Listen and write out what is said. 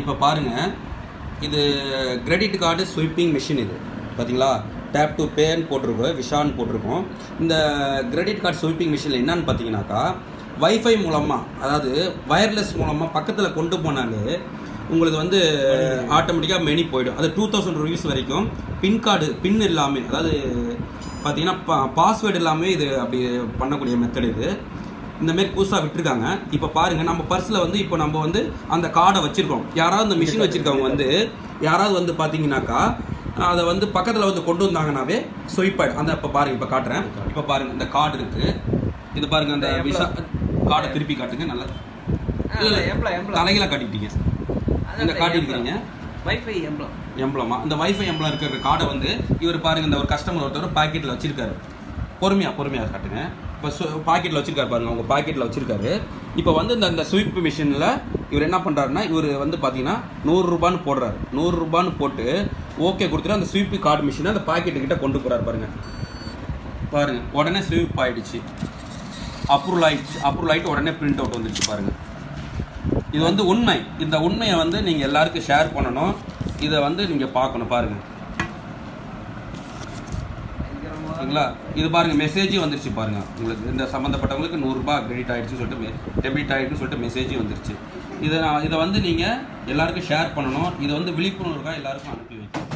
இப்போ பாருங்கள், இது கிரெடிட் கார்டு ஸ்வைப்பிங் மிஷின். இது பார்த்தீங்களா, டேப் டு பேன்னு போட்டிருக்கோம், விஷான்னு போட்டிருக்கோம். இந்த கிரெடிட் கார்டு ஸ்வைப்பிங் மிஷினில் என்னன்னு பார்த்தீங்கன்னாக்கா, வைஃபை மூலமாக, அதாவது வயர்லெஸ் மூலமாக பக்கத்தில் கொண்டு போனாலே உங்களுக்கு வந்து ஆட்டோமேட்டிக்காக மெனி போயிடும். அது 2000 rupees வரைக்கும். பின் இல்லாமல், அதாவது பார்த்தீங்கன்னா பாஸ்வேர்டு இல்லாமல் இது அப்படி பண்ணக்கூடிய மெத்தட். இது இந்தமாரி புதுசாக விட்டுருக்காங்க. இப்போ பாருங்கள், நம்ம பர்ஸில் வந்து இப்போ நம்ம வந்து அந்த கார்டை வச்சுருக்கோம். யாராவது இந்த மிஷின் வச்சுருக்கவங்க வந்து யாராவது வந்து பார்த்தீங்கன்னாக்கா அதை வந்து பக்கத்தில் வந்து கொண்டு வந்தாங்கன்னாவே ஸ்வைப் ஆகிடும். அந்த இப்போ பாருங்கள், இப்போ காட்டுறேன். இப்போ பாருங்கள், இந்த கார்டு இருக்குது. இது பாருங்கள், அந்த விஷா கார்டை திருப்பி காட்டுங்க. நல்லா தலைகளாக காட்டிக்கிட்டீங்க. இந்த காட்டியிருக்கிறீங்க வைஃபை எம்ப்ளமா. இந்த வைஃபை எம்ப்ளம் இருக்கிற கார்டை வந்து இவர் பாருங்கள், இந்த ஒரு கஸ்டமர் ஒருத்தர் பாக்கெட்டில் வச்சுருக்காரு. பொறுமையாக காட்டுங்க. இப்போ பாக்கெட்டில் வச்சுருக்காரு பாருங்கள், அவங்க பாக்கெட்டில் வச்சுருக்காரு. இப்போ வந்து இந்த ஸ்வைப் மிஷினில் இவர் என்ன பண்ணுறாருன்னா, இவர் வந்து பார்த்தீங்கன்னா 100 ரூபான்னு போடுறாரு. 100 ரூபான்னு போட்டு ஓகே கொடுத்துட்டு அந்த ஸ்வைப் கார்டு மிஷினை அந்த பாக்கெட்டுக்கிட்ட கொண்டு போகிறாரு. பாருங்கள், உடனே ஸ்வைப் ஆகிடுச்சு. அப்ரூவல் ஆகிட்டு உடனே பிரிண்ட் அவுட் வந்துடுச்சு. பாருங்கள், இது வந்து உண்மை. இந்த உண்மையை வந்து நீங்கள் எல்லாருக்கும் ஷேர் பண்ணணும். இதை வந்து நீங்கள் பார்க்கணும். பாருங்கள், சரிங்களா? இது பாருங்கள், மெசேஜும் வந்துருச்சு. பாருங்கள், உங்களுக்கு இந்த சம்மந்தப்பட்டவங்களுக்கு 100 ரூபாய் டெபிட் ஆகிடுச்சுன்னு சொல்லிட்டு மெசேஜும் வந்துருச்சு. இதை வந்து நீங்கள் எல்லாருக்கும் ஷேர் பண்ணணும். இதை வந்து விழிப்புணர்வுக்காக எல்லாருக்கும் அனுப்பி வைக்கணும்.